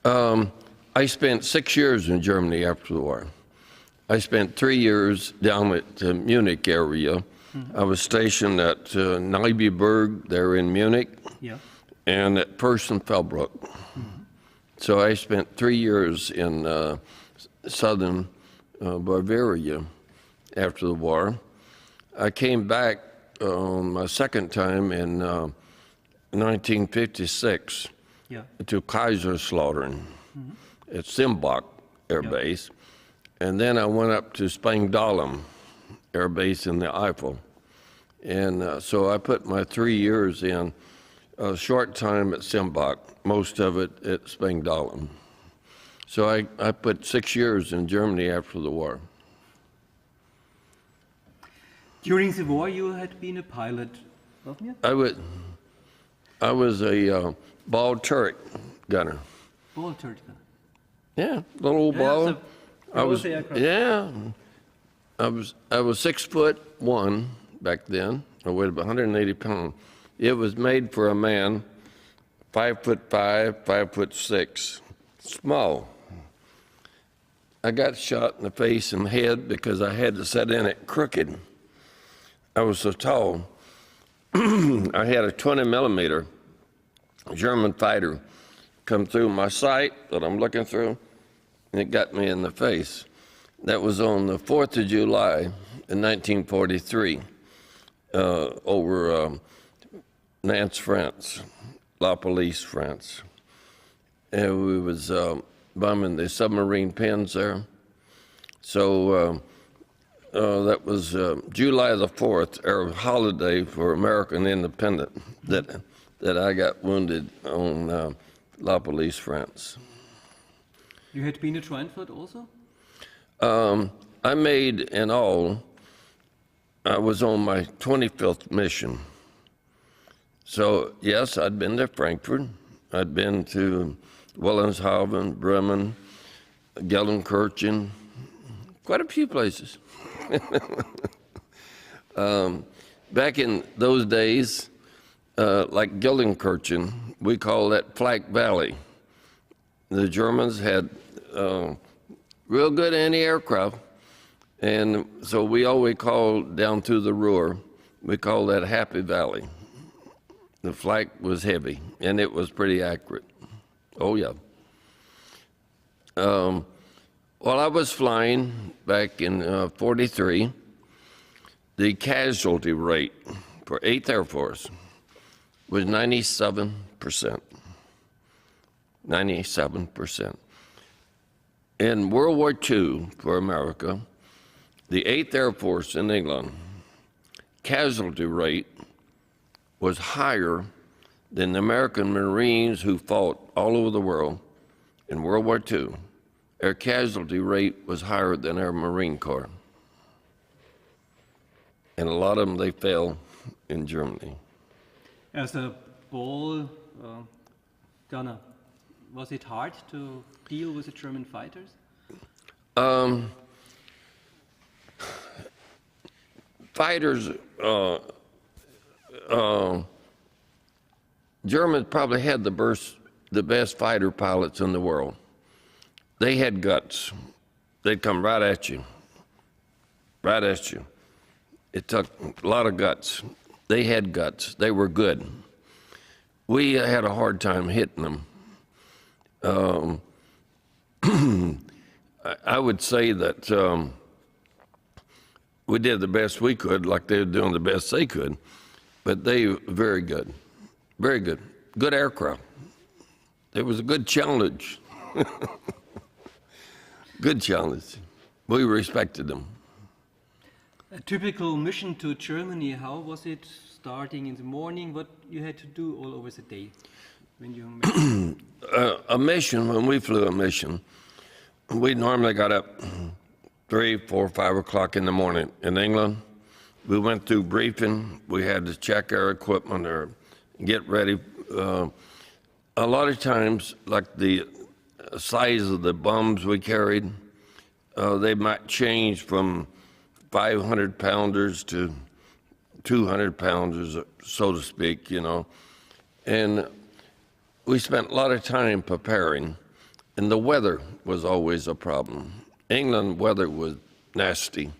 I spent 6 years in Germany after the war. I spent 3 years down at the Munich area. I was stationed at Neubiberg there in Munich, and at Fürstenfeldbruck. So I spent 3 years in southern Bavaria after the war. I came back my second time in 1956 to Kaiserslautern at Simbach Air Base. And then I went up to Spangdahlem Air Base in the Eifel. And so I put my 3 years in, a short time at Simbach, most of it at Spangdahlem. So I put 6 years in Germany after the war. During the war, you had been a pilot, wasn't you? I was a ball turret gunner. Ball turret gunner. Yeah, little ball. I was 6'1" back then. I weighed about 180 pounds. It was made for a man 5'5", 5'6", small. I got shot in the face and head because I had to sit in it crooked. I was so tall. I had a 20 millimeter German fighter come through my sight that I'm looking through, and it got me in the face. That was on the 4th of July in 1943 over Nantes, France, La Police, France. And we was bombing the submarine pens there. So that was July the 4th, our holiday for American independence, that I got wounded on La Police, France. You had been at Schweinfurt also? I made in all, I was on my 25th mission. So yes, I'd been to Frankfurt, I'd been to Wilhelmshaven, Bremen, Gelsenkirchen, quite a few places. Back in those days, like Gelsenkirchen, we call that Flak Valley. The Germans had real good anti-aircraft, and so we always called down through the Ruhr, we call that Happy Valley. The flak was heavy, and it was pretty accurate. Oh, yeah. While I was flying back in 43, the casualty rate for 8th Air Force was 97%. 97%. In World War II for America, the 8th Air Force in England casualty rate was higher than the American Marines who fought all over the world in World War II. Their casualty rate was higher than our Marine Corps. And a lot of them, they fell in Germany. As a ball gunner, was it hard to deal with the German fighters? Fighters, Germans probably had the best fighter pilots in the world. They had guts. They'd come right at you, right at you. It took a lot of guts. They had guts. They were good. We had a hard time hitting them. I would say that we did the best we could, like they were doing the best they could, but they were very good, very good. Good aircraft. It was a good challenge. Good challenge. We respected them. A typical mission to Germany, how was it starting in the morning? What you had to do all over the day when you a mission, when we flew a mission, we normally got up 3, 4, 5 o'clock in the morning. In England, we went through briefing. We had to check our equipment or get ready. A lot of times, like the size of the bombs we carried, they might change from 500-pounders to 200-pounders, so to speak, you know. And we spent a lot of time preparing. And the weather was always a problem. England weather was nasty.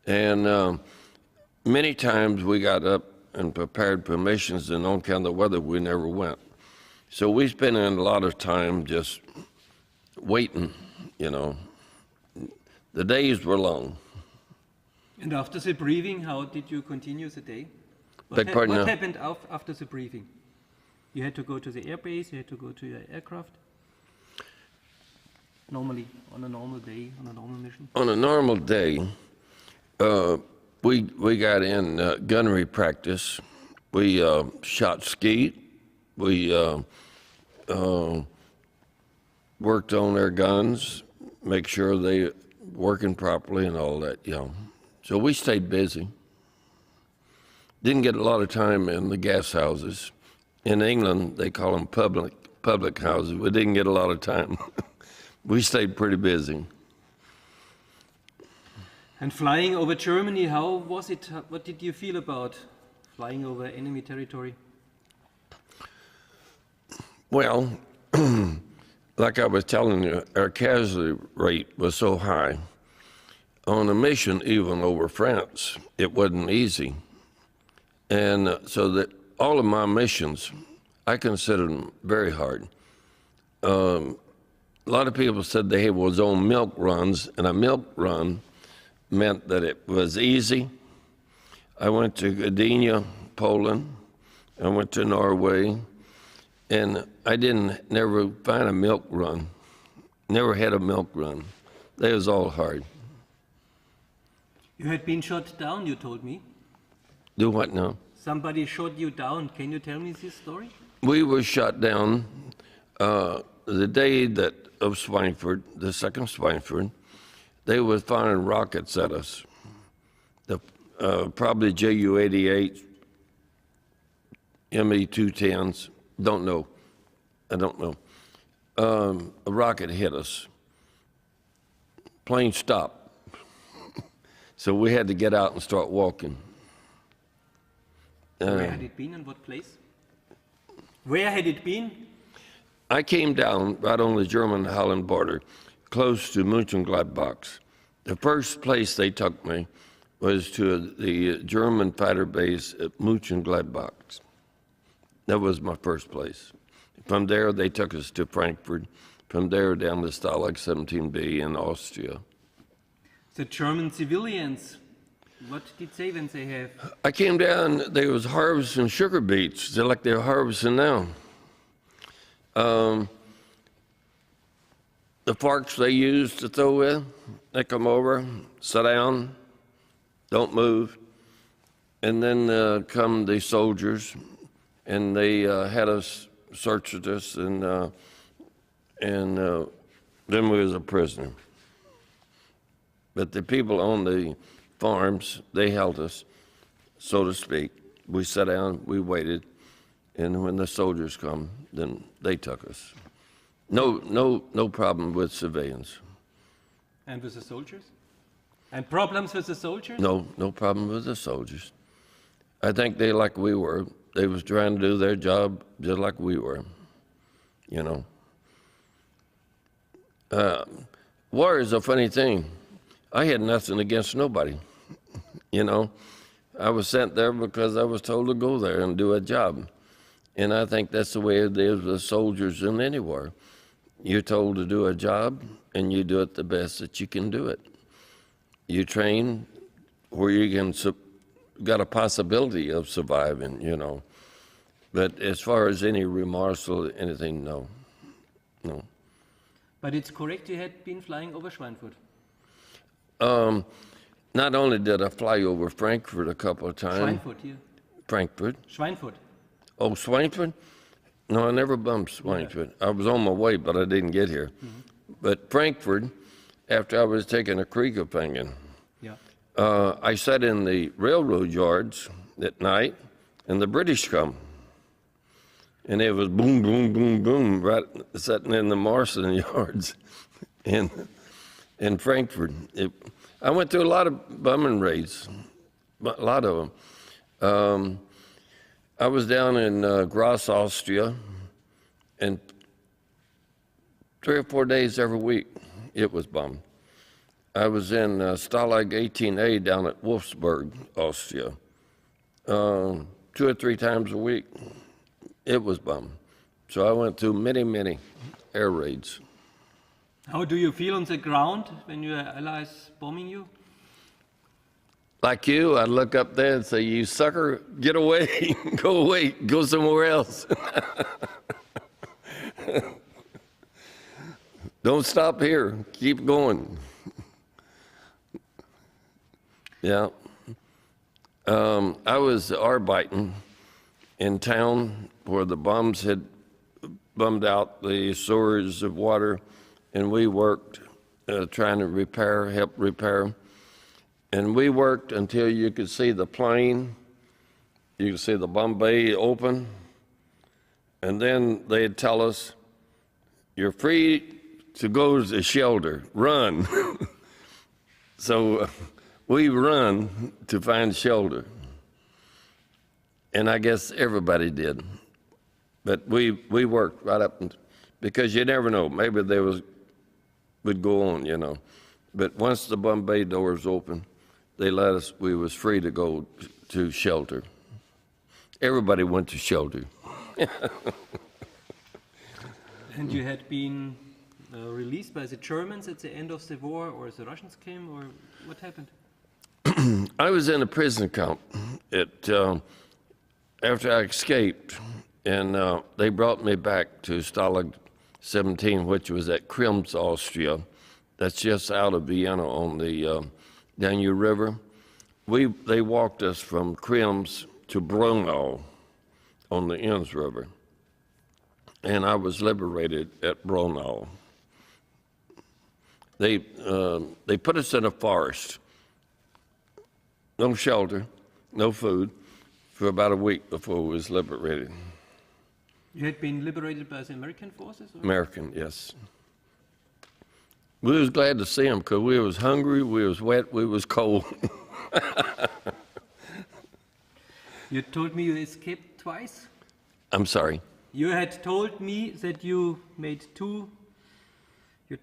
And many times we got up and prepared permissions, and on account of the weather, we never went. So we spent a lot of time just waiting, you know. The days were long. And after the briefing, how did you continue the day? Beg pardon? What happened after the briefing? You had to go to the airbase, you had to go to your aircraft? Normally, on a normal day, on a normal mission? On a normal day, we got in gunnery practice. We shot skeet. We worked on their guns, make sure they working properly and all that, you know. So we stayed busy. Didn't get a lot of time in the gas houses. In England, they call them public houses. We didn't get a lot of time. We stayed pretty busy. And flying over Germany, how was it? What did you feel about flying over enemy territory? Well, like I was telling you, our casualty rate was so high. On a mission, even over France, it wasn't easy. And so that all of my missions, I considered them very hard. A lot of people said they was on milk runs, and a milk run meant that it was easy. I went to Gdynia, Poland. I went to Norway, and I didn't never find a milk run. Never had a milk run. They was all hard. You had been shot down, you told me. Do what now? Somebody shot you down. Can you tell me this story? We were shot down the day that of Schweinfurt, the second Schweinfurt. They were firing rockets at us. Probably Ju-88, Me-210s. Don't know. I don't know. A rocket hit us. Plane stopped. So we had to get out and start walking. Where had it been and what place? Where had it been? I came down right on the German-Holland border, close to Mönchengladbach. The first place they took me was to the German fighter base at Mönchengladbach. That was my first place. From there, they took us to Frankfurt. From there, down to Stalag 17B in Austria. The German civilians, what did they when they have? I came down, they was harvesting sugar beets. They're like they're harvesting now. The forks they used to throw with, they come over, sit down, don't move. And then come the soldiers, and they had us search us, and then we was a prisoner. But the people on the farms, they held us, so to speak. We sat down, we waited, and when the soldiers come, then they took us. No problem with civilians. And with the soldiers? And problems with the soldiers? No problem with the soldiers. I think they like we were. They was trying to do their job just like we were, you know. War is a funny thing. I had nothing against nobody, you know. I was sent there because I was told to go there and do a job. And I think that's the way it is with soldiers in any war. You're told to do a job, and you do it the best that you can do it. You train where you can got a possibility of surviving, you know. But as far as any remorse or anything, no. But it's correct you had been flying over Schweinfurt. Not only did I fly over Frankfurt a couple of times. Schweinfurt, here. Frankfurt. Schweinfurt. Oh, Schweinfurt? No, I never bumped Schweinfurt. I was on my way, but I didn't get here. But Frankfurt, after I was taking a Kriegsgefangene, I sat in the railroad yards at night, and the British come. And it was boom, boom, boom, boom, right sitting in the Marston yards in Frankfurt. I went through a lot of bombing raids, a lot of them. I was down in Graz, Austria, and 3 or 4 days every week, it was bombed. I was in Stalag 18A down at Wolfsburg, Austria. 2 or 3 times a week, it was bombed. So I went through many, many air raids. How do you feel on the ground when your allies bombing you? Like you, I'd look up there and say, "You sucker, get away, go away, go somewhere else." Don't stop here, keep going. Yeah. I was arbeiten in town where the bombs had bummed out the sewers of water, and we worked trying to help repair. And we worked until you could see the plane, you could see the bomb bay open, and then they'd tell us, "You're free to go to the shelter, run." So we run to find shelter. And I guess everybody did. But we worked right up, because you never know, maybe they would go on, you know. But once the bomb bay doors open, they let us, we was free to go to shelter. Everybody went to shelter. And you had been released by the Germans at the end of the war, or the Russians came, or what happened? I was in a prison camp after I escaped, and they brought me back to Stalag 17, which was at Krems, Austria. That's just out of Vienna on the Danube River. They walked us from Krems to Braunau on the Enns River, and I was liberated at Braunau. They put us in a forest, no shelter, no food, for about a week before we was liberated. You had been liberated by the American forces? Or? American, yes. We was glad to see them because we was hungry, we was wet, we was cold. You told me you escaped twice? I'm sorry. You had told me that you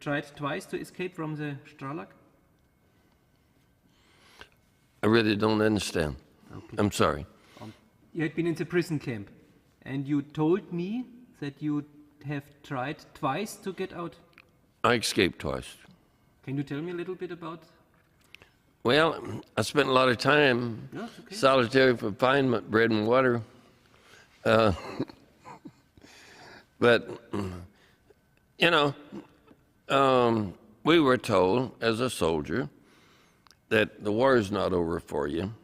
tried twice to escape from the Stalag? I really don't understand. Okay. I'm sorry. You had been in the prison camp, and you told me that you have tried twice to get out. I escaped twice. Can you tell me a little bit about? Well, I spent a lot of time solitary confinement, bread and water. But, you know, we were told as a soldier that the war is not over for you,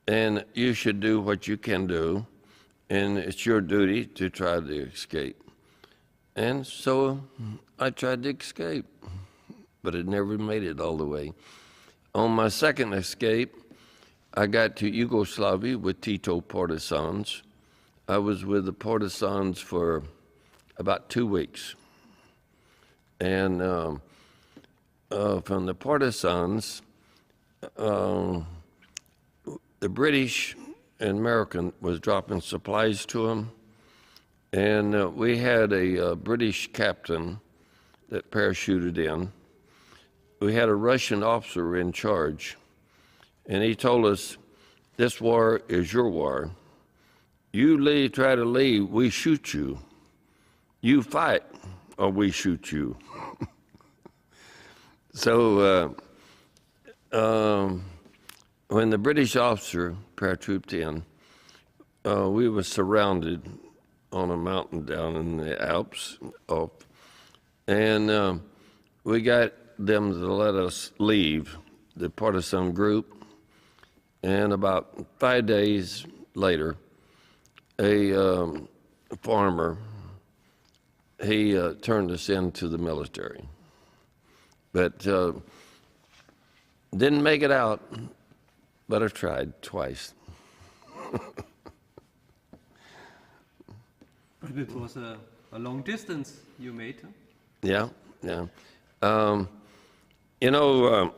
and you should do what you can do, and it's your duty to try to escape. And so I tried to escape, but it never made it all the way. On my second escape, I got to Yugoslavia with Tito partisans. I was with the partisans for about 2 weeks. And from the partisans, the British and American was dropping supplies to them. And we had a British captain that parachuted in. We had a Russian officer in charge, and he told us, "This war is your war. You try to leave, we shoot you. You fight, or we shoot you." So when the British officer paratrooped in, we were surrounded on a mountain down in the Alps, and we got them to let us leave the partisan group. And about 5 days later, a farmer, he turned us into the military, but didn't make it out, but I tried twice. But it was a long distance you made, huh? Yeah, yeah. You know,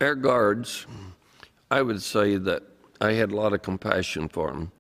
air guards, I would say that I had a lot of compassion for them.